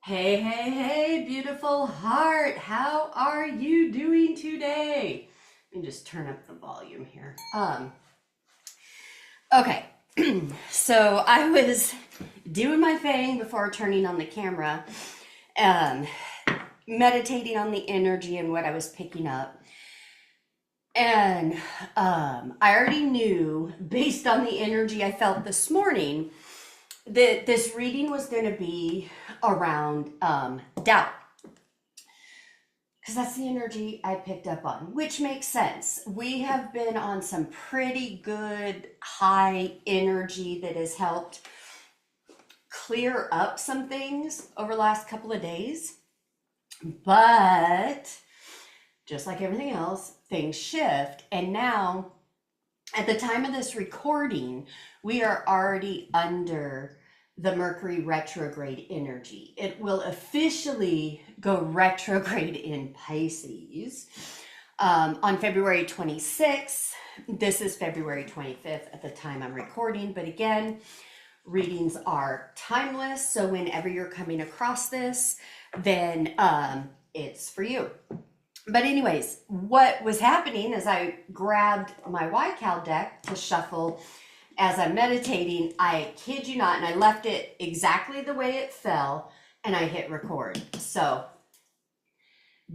Hey, hey, hey, beautiful heart. How are you doing today? Let me just turn up the volume here. Okay. So I was doing my thing before turning on the camera, um, meditating on the energy and what I was picking up. And I already knew, based on the energy I felt this morning, that this reading was going to be around doubt. Because that's the energy I picked up on, which makes sense. We have been on some pretty good high energy that has helped clear up some things over the last couple of days. But just like everything else, things shift. And now, at the time of this recording, we are already under the Mercury retrograde energy. It will officially go retrograde in Pisces on February 26th. This is February 25th at the time I'm recording, but again, readings are timeless. So whenever you're coming across this, then it's for you. But anyways, what was happening is I grabbed my YCal deck to shuffle as I'm meditating. I kid you not, and I left it exactly the way it fell, and I hit record. So,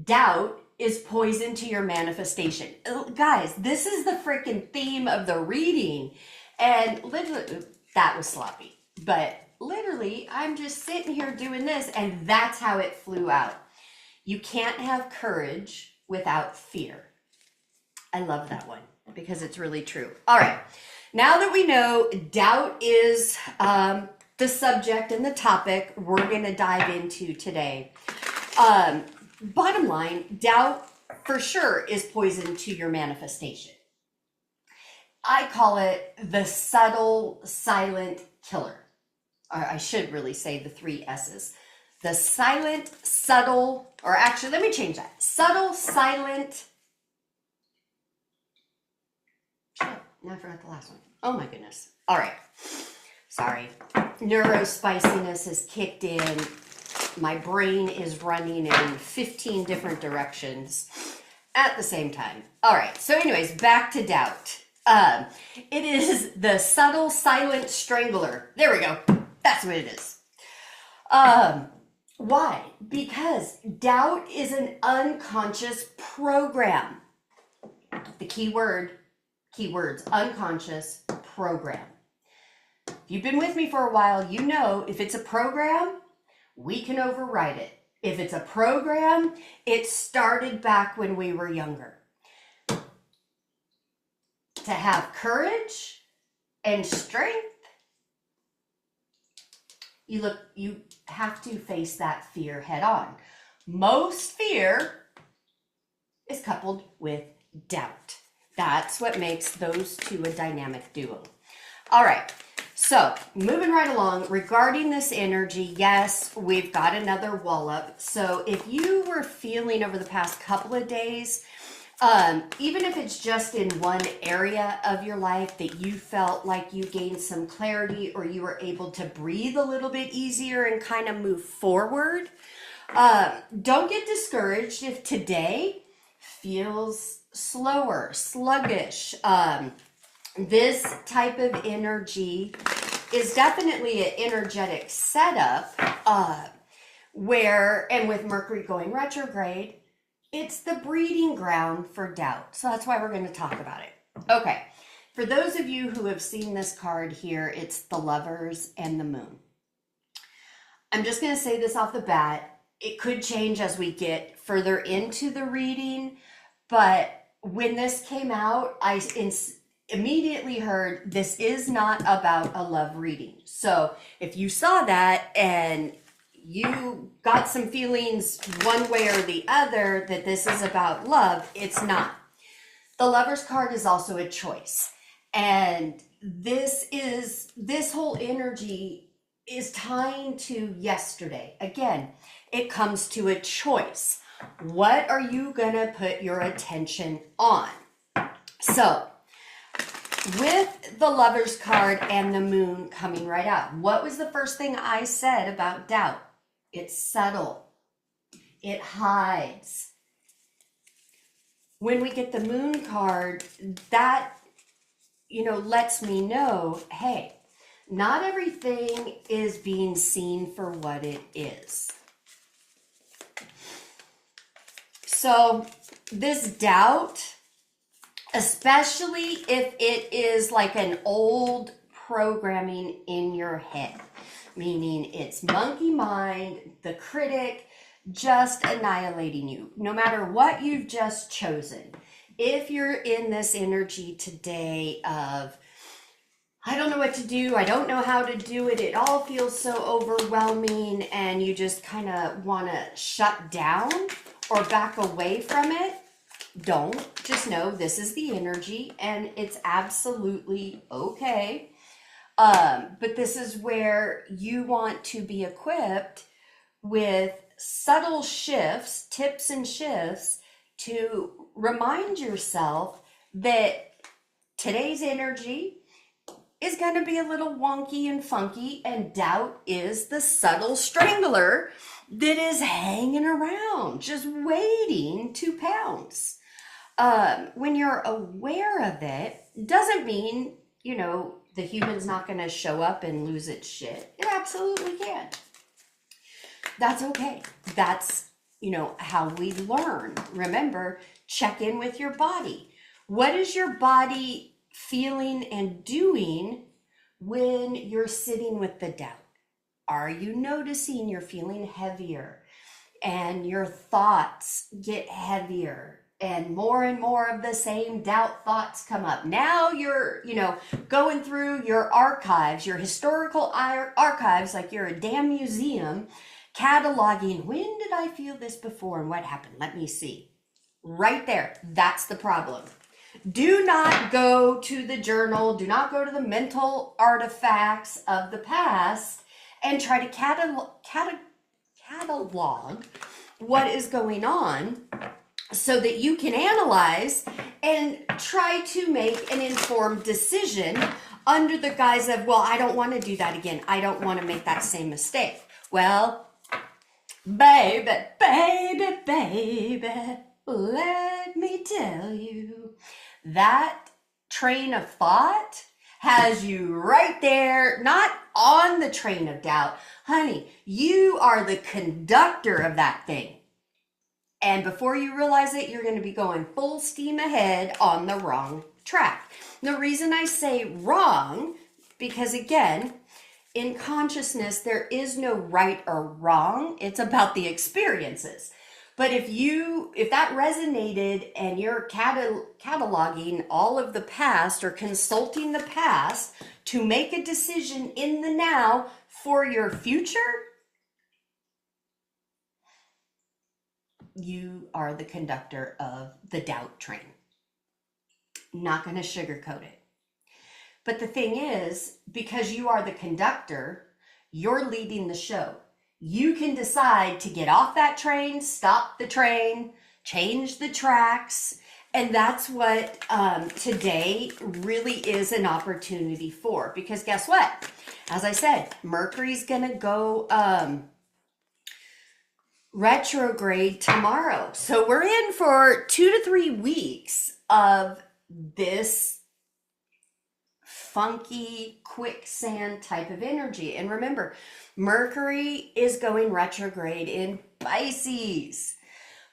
doubt is poison to your manifestation. Guys, this is the freaking theme of the reading. And literally, that was sloppy. But literally, I'm just sitting here doing this, and that's how it flew out. You can't have courage without fear. I love that one because it's really true. All right. Now that we know doubt is the subject and the topic we're going to dive into today. Bottom line, doubt for sure is poison to your manifestation. I call it the subtle, silent killer. Or I should really say the three S's. The silent, subtle, or actually, let me change that. Subtle, silent. Shit, now I forgot the last one. Oh my goodness. All right. Sorry. Neurospiciness has kicked in. My brain is running in 15 different directions at the same time. All right. So anyways, back to doubt. It is the subtle, silent strangler. There we go. That's what it is. Why? Because doubt is an unconscious program. The keywords, unconscious program. If you've been with me for a while, you know if it's a program, we can override it. If it's a program, it started back when we were younger. To have courage and strength, you have to face that fear head on. Most fear is coupled with doubt. That's what makes those two a dynamic duo. All right, so moving right along, regarding this energy, yes, we've got another wallop. So if you were feeling over the past couple of days, even if it's just in one area of your life that you felt like you gained some clarity or you were able to breathe a little bit easier and kind of move forward, don't get discouraged if today feels slower, sluggish. This type of energy is definitely an energetic setup where, and with Mercury going retrograde, it's the breeding ground for doubt. So that's why we're going to talk about it. Okay. For those of you who have seen this card here, it's the Lovers and the Moon. I'm just going to say this off the bat. It could change as we get further into the reading, but when this came out, I immediately heard this is not about a love reading. So if you saw that and you got some feelings one way or the other that this is about love, it's not. The Lover's card is also a choice. And this whole energy is tying to yesterday. Again, it comes to a choice. What are you going to put your attention on? So, with the Lover's card and the Moon coming right out, what was the first thing I said about doubt? It's subtle. It hides. When we get the moon card, that, lets me know, hey, not everything is being seen for what it is. So this doubt, especially if it is like an old programming in your head, meaning it's monkey mind, the critic, just annihilating you, no matter what you've just chosen. If you're in this energy today of, I don't know what to do, I don't know how to do it, it all feels so overwhelming, and you just kind of want to shut down or back away from it, don't. Just know this is the energy and it's absolutely okay. But this is where you want to be equipped with subtle shifts, tips and shifts to remind yourself that today's energy is going to be a little wonky and funky, and doubt is the subtle strangler that is hanging around, just waiting to pounce. When you're aware of it, doesn't mean, the human's not going to show up and lose its shit. It absolutely can. That's okay. That's, how we learn. Remember, check in with your body. What is your body feeling and doing when you're sitting with the doubt? Are you noticing you're feeling heavier and your thoughts get heavier and more of the same doubt thoughts come up? Now you're, going through your archives, your historical archives, like you're a damn museum, cataloging, when did I feel this before and what happened? Let me see. Right there. That's the problem. Do not go to the journal. Do not go to the mental artifacts of the past and try to catalog what is going on so that you can analyze and try to make an informed decision under the guise of, well, I don't want to do that again. I don't want to make that same mistake. Well, baby, let me tell you, that train of thought has you right there, not on the train of doubt. Honey, you are the conductor of that thing. And before you realize it, you're going to be going full steam ahead on the wrong track. The reason I say wrong, because again, in consciousness, there is no right or wrong. It's about the experiences. But if that resonated and you're cataloging all of the past or consulting the past to make a decision in the now for your future, you are the conductor of the doubt train. Not going to sugarcoat it. But the thing is, because you are the conductor, you're leading the show. You can decide to get off that train, stop the train, change the tracks. And that's what today really is an opportunity for. Because guess what? As I said, Mercury's going to go retrograde tomorrow. So we're in for 2 to 3 weeks of this funky quicksand type of energy. And remember, Mercury is going retrograde in Pisces.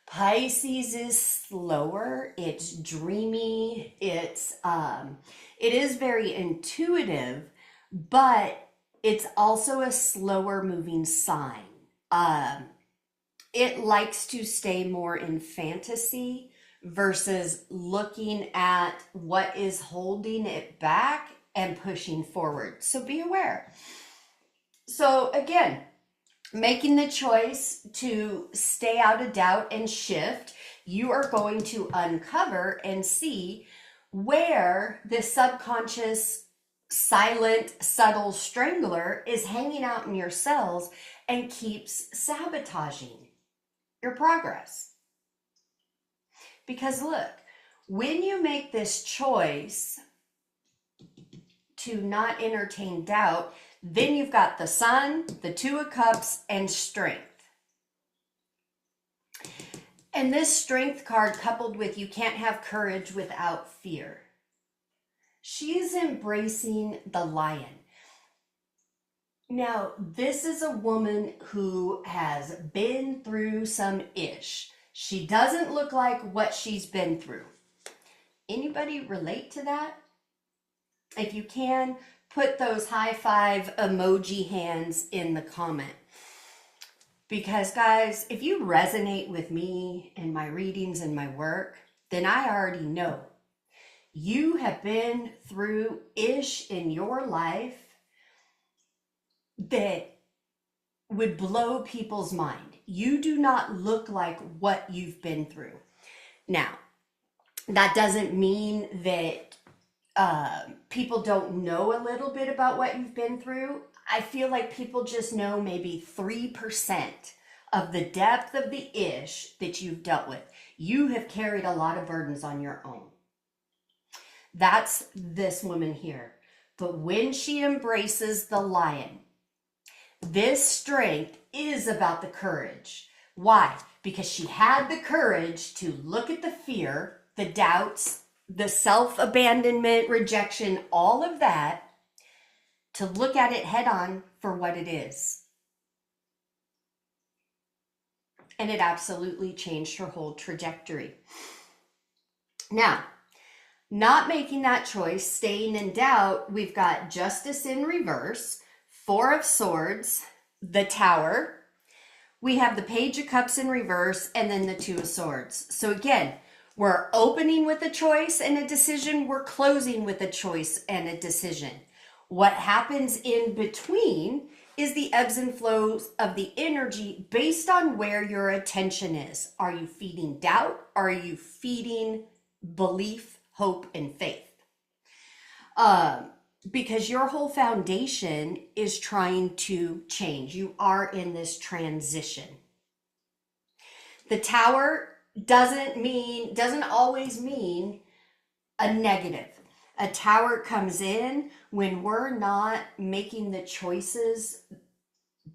Pisces is slower, it's dreamy, it is very intuitive, but it's also a slower moving sign. It likes to stay more in fantasy versus looking at what is holding it back and pushing forward. So be aware. So again, making the choice to stay out of doubt and shift, you are going to uncover and see where the subconscious, silent, subtle strangler is hanging out in your cells and keeps sabotaging your progress. Because look, when you make this choice to not entertain doubt, then you've got the Sun, the Two of Cups, and strength. And this strength card coupled with you can't have courage without fear. She is embracing the lion. Now, this is a woman who has been through some ish. She doesn't look like what she's been through. Anybody relate to that? If you can, put those high five emoji hands in the comment. Because guys, if you resonate with me and my readings and my work, then I already know you have been through ish in your life that would blow people's mind. You do not look like what you've been through. Now, that doesn't mean that people don't know a little bit about what you've been through. I feel like people just know maybe 3% of the depth of the ish that you've dealt with. You have carried a lot of burdens on your own. That's this woman here. But when she embraces the lion, this strength is about the courage. Why? Because she had the courage to look at the fear, the doubts, the self-abandonment, rejection, all of that, to look at it head on for what it is. And it absolutely changed her whole trajectory. Now, not making that choice, staying in doubt, we've got Justice in reverse, Four of Swords, the Tower. We have the Page of Cups in reverse, and then the Two of Swords. So again, we're opening with a choice and a decision. We're closing with a choice and a decision. What happens in between is the ebbs and flows of the energy based on where your attention is. Are you feeding doubt? Are you feeding belief, hope, and faith? Because your whole foundation is trying to change. You are in this transition. The Tower doesn't always mean a negative. A Tower comes in when we're not making the choices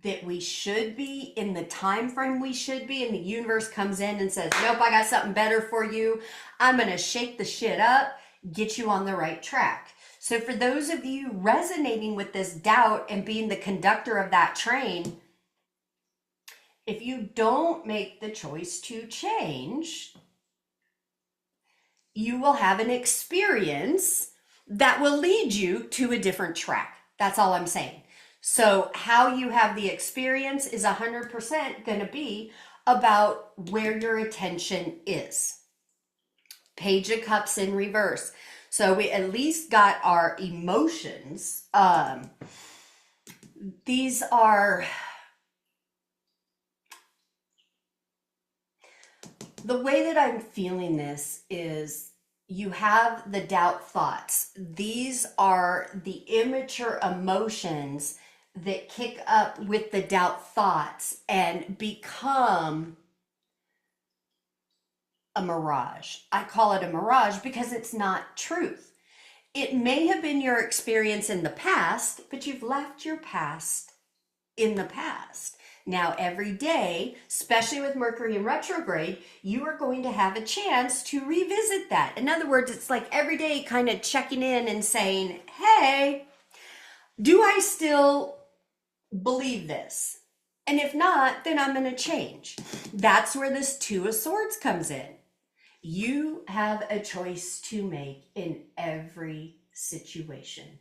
that we should be in the time frame we should be, and the universe comes in and says, nope, I got something better for you. I'm going to shake the shit up, get you on the right track. So for those of you resonating with this doubt and being the conductor of that train, if you don't make the choice to change, you will have an experience that will lead you to a different track. That's all I'm saying. So how you have the experience is 100% going to be about where your attention is. Page of Cups in reverse. So we at least got our emotions. These are the way that I'm feeling this is you have the doubt thoughts. These are the immature emotions that kick up with the doubt thoughts and become a mirage. I call it a mirage because it's not truth. It may have been your experience in the past, but you've left your past in the past. Now, every day, especially with Mercury in retrograde, you are going to have a chance to revisit that. In other words, it's like every day kind of checking in and saying, hey, do I still believe this? And if not, then I'm going to change. That's where this Two of Swords comes in. You have a choice to make in every situation.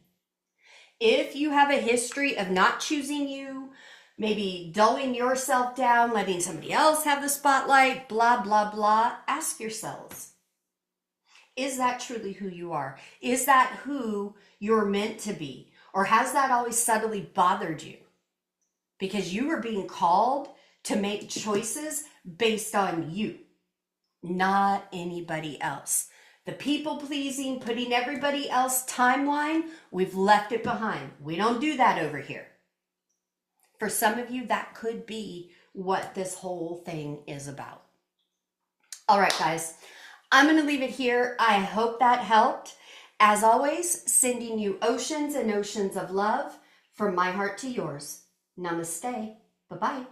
If you have a history of not choosing you, maybe dulling yourself down, letting somebody else have the spotlight, blah, blah, blah, ask yourselves, is that truly who you are? Is that who you're meant to be? Or has that always subtly bothered you? Because you are being called to make choices based on you, not anybody else. The people pleasing, putting everybody else timeline, we've left it behind. We don't do that over here. For some of you, that could be what this whole thing is about. All right, guys, I'm going to leave it here. I hope that helped. As always, sending you oceans and oceans of love from my heart to yours. Namaste. Bye-bye.